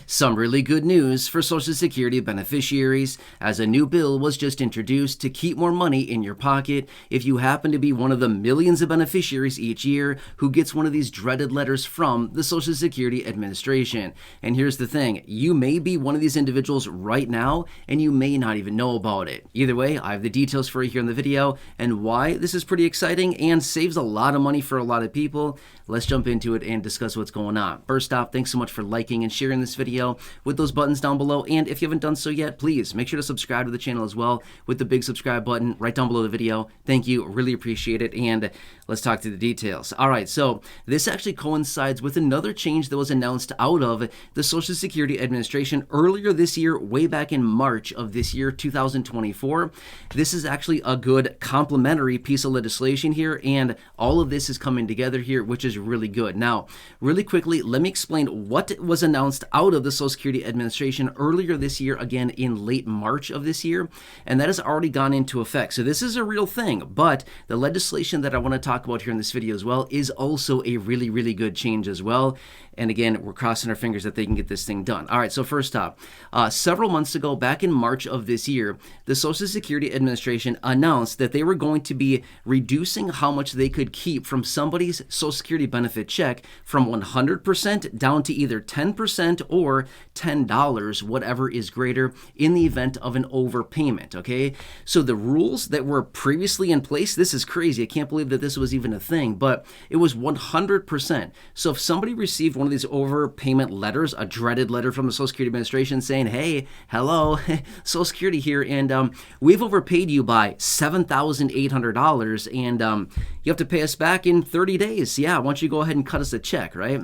Some really good news for Social Security beneficiaries, as a new bill was just introduced to keep more money in your pocket if you happen to be one of the millions of beneficiaries each year who gets one of these dreaded letters from the Social Security Administration. And here's the thing, you may be one of these individuals right now, and you may not even know about it. Either way, I have the details for you here in the video, and why this is pretty exciting and saves a lot of money for a lot of people. Let's jump into it and discuss what's going on. First off, thanks so much for liking and sharing this video with those buttons down below. And if you haven't done so yet, please make sure to subscribe to the channel as well with the big subscribe button right down below the video. Thank you. Really appreciate it. And let's talk to the details. All right. So this actually coincides with another change that was announced out of the Social Security Administration earlier this year, way back in March of this year, 2024. This is actually a good complementary piece of legislation here. And all of this is coming together here, which is really good. Now, really quickly, let me explain what was announced out of the Social Security Administration earlier this year, again in late March of this year, and that has already gone into effect. So this is a real thing, but the legislation that I want to talk about here in this video as well is also a really, really good change as well. And again, we're crossing our fingers that they can get this thing done. All right, so first off, several months ago, back in March of this year, the Social Security Administration announced that they were going to be reducing how much they could keep from somebody's Social Security benefit check from 100% down to either 10% or $10, whatever is greater, in the event of an overpayment, okay? So the rules that were previously in place, this is crazy. I can't believe that this was even a thing, but it was 100%. So if somebody received one of these overpayment letters, a dreaded letter from the Social Security Administration saying, hey, hello, Social Security here, and we've overpaid you by $7,800, and you have to pay us back in 30 days. Yeah, why don't you go ahead and cut us a check, right?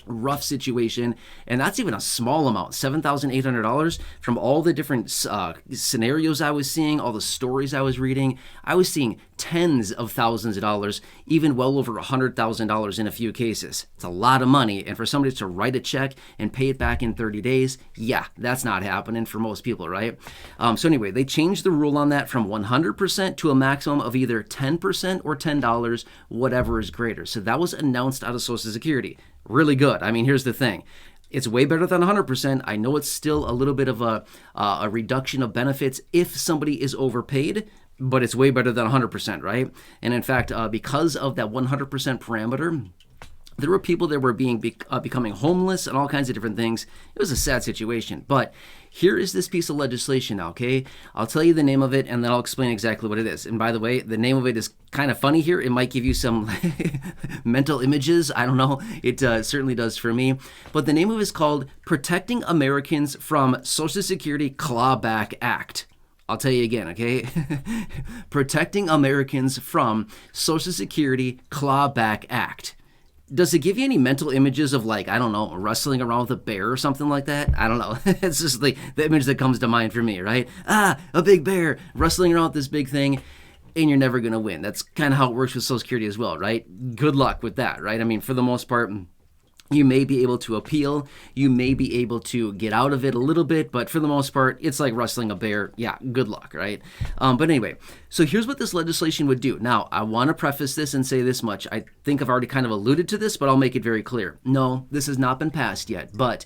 Rough situation, and that's even a small amount, $7,800. From all the different scenarios I was seeing, all the stories I was reading, I was seeing tens of thousands of dollars, even well over $100,000 in a few cases. It's a lot of money, and for somebody to write a check and pay it back in 30 days, yeah, that's not happening for most people, right? So anyway, they changed the rule on that from 100% to a maximum of either 10% or $10, whatever is greater. So that was announced out of Social Security. Really good. I mean, here's the thing. It's way better than 100%. I know it's still a little bit of a reduction of benefits if somebody is overpaid, but it's way better than 100%, right? And in fact, because of that 100% parameter, there were people that were becoming homeless and all kinds of different things. It was a sad situation. But here is this piece of legislation now, okay? I'll tell you the name of it, and then I'll explain exactly what it is. And by the way, the name of it is kind of funny here. It might give you some mental images. I don't know. It certainly does for me. But the name of it is called Protecting Americans from Social Security Clawback Act. I'll tell you again, okay? Protecting Americans from Social Security Clawback Act. Does it give you any mental images of, like, I don't know, wrestling around with a bear or something like that? I don't know. It's just the image that comes to mind for me, right? Ah, a big bear wrestling around with this big thing, and you're never going to win. That's kind of how it works with Social Security as well, right? Good luck with that, right? I mean, for the most part, you may be able to appeal. You may be able to get out of it a little bit, but for the most part, it's like wrestling a bear. Yeah, good luck, right? But anyway, so here's what this legislation would do. Now, I want to preface this and say this much. I think I've already kind of alluded to this, but I'll make it very clear. No, this has not been passed yet, but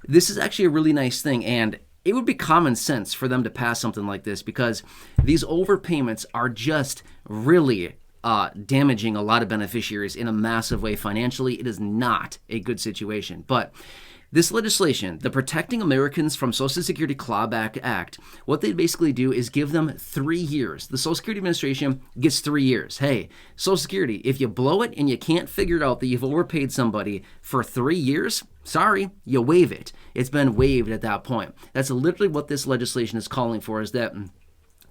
this is actually a really nice thing, and it would be common sense for them to pass something like this because these overpayments are just really damaging a lot of beneficiaries in a massive way financially. It is not a good situation. But this legislation, the Protecting Americans from Social Security Clawback Act, what they basically do is give them 3 years. The Social Security Administration gets 3 years. Hey, Social Security, if you blow it and you can't figure out that you've overpaid somebody for 3 years, sorry, you waive it. It's been waived at that point. That's literally what this legislation is calling for, is that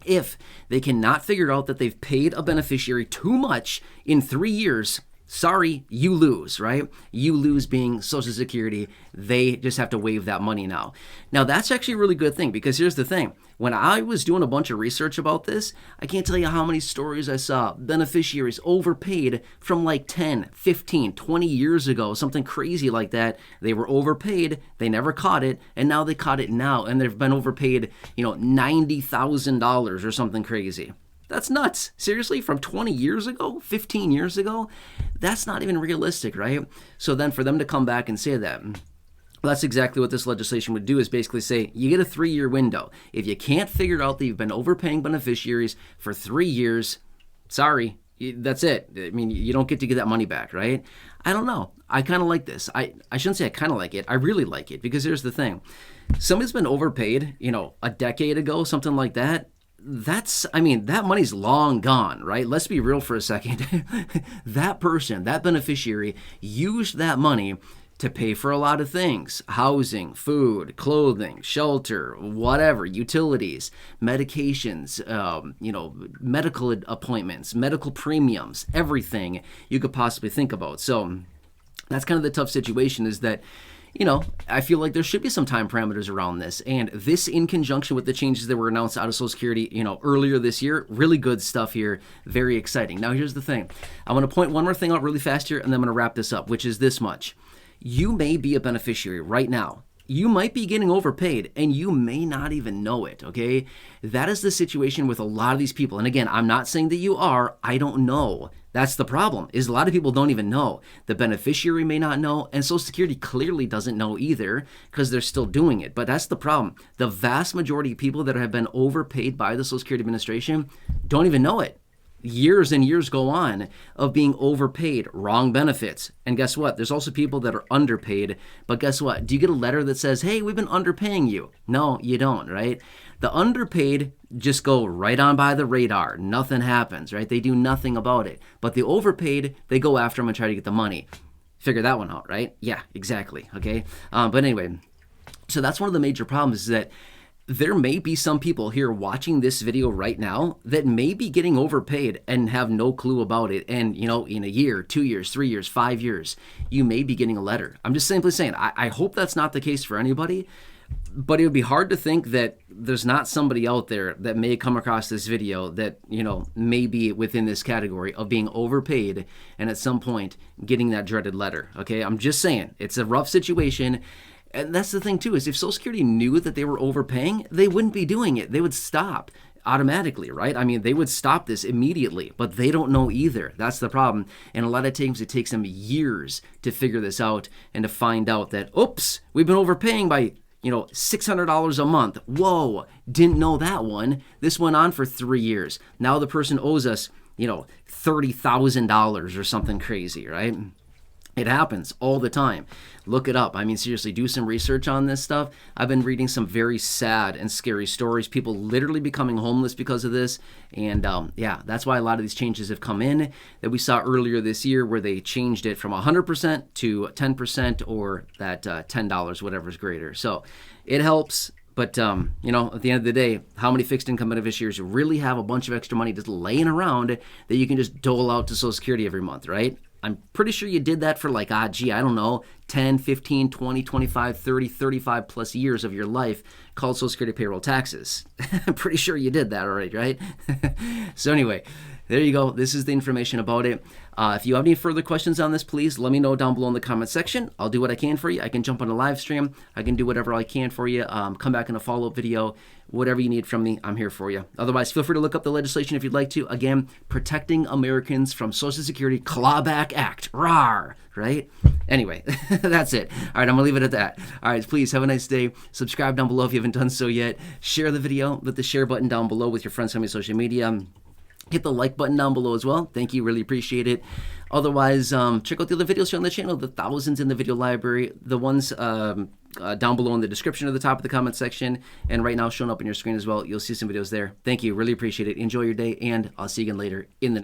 if they cannot figure out that they've paid a beneficiary too much in 3 years, sorry, you lose, right? You lose being Social Security. They just have to waive that money now. Now, that's actually a really good thing because here's the thing. When I was doing a bunch of research about this, I can't tell you how many stories I saw. Beneficiaries overpaid from like 10, 15, 20 years ago, something crazy like that. They were overpaid. They never caught it. And now they caught it now. And they've been overpaid, $90,000 or something crazy. That's nuts. Seriously, from 20 years ago, 15 years ago, that's not even realistic, right? So then for them to come back and say that, That's exactly what this legislation would do, is basically say you get a 3-year window. If you can't figure out that you've been overpaying beneficiaries for 3 years, sorry, that's it. I mean, you don't get to get that money back, right? I don't know. I kind of like this. I shouldn't say I kind of like it. I really like it, because here's the thing. Somebody's been overpaid, a decade ago, something like that. That money's long gone, right? Let's be real for a second. That person, that beneficiary, used that money to pay for a lot of things: housing, food, clothing, shelter, whatever, utilities, medications, medical appointments, medical premiums, everything you could possibly think about. So that's kind of the tough situation, is that, I feel like there should be some time parameters around this. And this, in conjunction with the changes that were announced out of Social Security, earlier this year, really good stuff here. Very exciting. Now, here's the thing. I want to point one more thing out really fast here, and then I'm going to wrap this up, which is this much. You may be a beneficiary right now. You might be getting overpaid, and you may not even know it, okay? That is the situation with a lot of these people. And again, I'm not saying that you are. I don't know. That's the problem, is a lot of people don't even know. The beneficiary may not know, and Social Security clearly doesn't know either, because they're still doing it. But that's the problem. The vast majority of people that have been overpaid by the Social Security Administration don't even know it. Years and years go on of being overpaid, wrong benefits. And guess what? There's also people that are underpaid. But guess what? Do you get a letter that says, hey, we've been underpaying you? No, you don't, right? The underpaid just go right on by the radar. Nothing happens, right? They do nothing about it. But the overpaid, they go after them and try to get the money. Figure that one out, right? Yeah, exactly. Okay. But anyway, so that's one of the major problems, is that there may be some people here watching this video right now that may be getting overpaid and have no clue about it. And, in a year, 2 years, 3 years, 5 years, you may be getting a letter. I'm just simply saying, I hope that's not the case for anybody, but it would be hard to think that there's not somebody out there that may come across this video that, may be within this category of being overpaid and at some point getting that dreaded letter. Okay. I'm just saying, it's a rough situation. And that's the thing, too, is if Social Security knew that they were overpaying, they wouldn't be doing it. They would stop automatically, right? They would stop this immediately, but they don't know either. That's the problem. And a lot of times it takes them years to figure this out and to find out that, oops, we've been overpaying by, $600 a month. Whoa, didn't know that one. This went on for 3 years. Now the person owes us, $30,000 or something crazy, right? It happens all the time. Look it up. Seriously, do some research on this stuff. I've been reading some very sad and scary stories. People literally becoming homeless because of this. And that's why a lot of these changes have come in that we saw earlier this year, where they changed it from 100% to 10%, or that $10, whatever is greater. So it helps. But, at the end of the day, how many fixed income beneficiaries really have a bunch of extra money just laying around that you can just dole out to Social Security every month, right? I'm pretty sure you did that for I don't know, 10, 15, 20, 25, 30, 35 plus years of your life, called Social Security payroll taxes. I'm pretty sure you did that already, right? So anyway, there you go. This is the information about it. If you have any further questions on this, please let me know down below in the comment section. I'll do what I can for you. I can jump on a live stream. I can do whatever I can for you. Come back in a follow-up video. Whatever you need from me, I'm here for you. Otherwise, feel free to look up the legislation if you'd like to. Again, Protecting Americans from Social Security Clawback Act. Rawr, right? Anyway, that's it. All right, I'm going to leave it at that. All right, please have a nice day. Subscribe down below if you haven't done so yet. Share the video with the share button down below with your friends on social media. Hit the like button down below as well. Thank you. Really appreciate it. Otherwise, check out the other videos here on the channel, the thousands in the video library, the ones down below in the description at the top of the comment section, and right now showing up on your screen as well. You'll see some videos there. Thank you. Really appreciate it. Enjoy your day, and I'll see you again later in the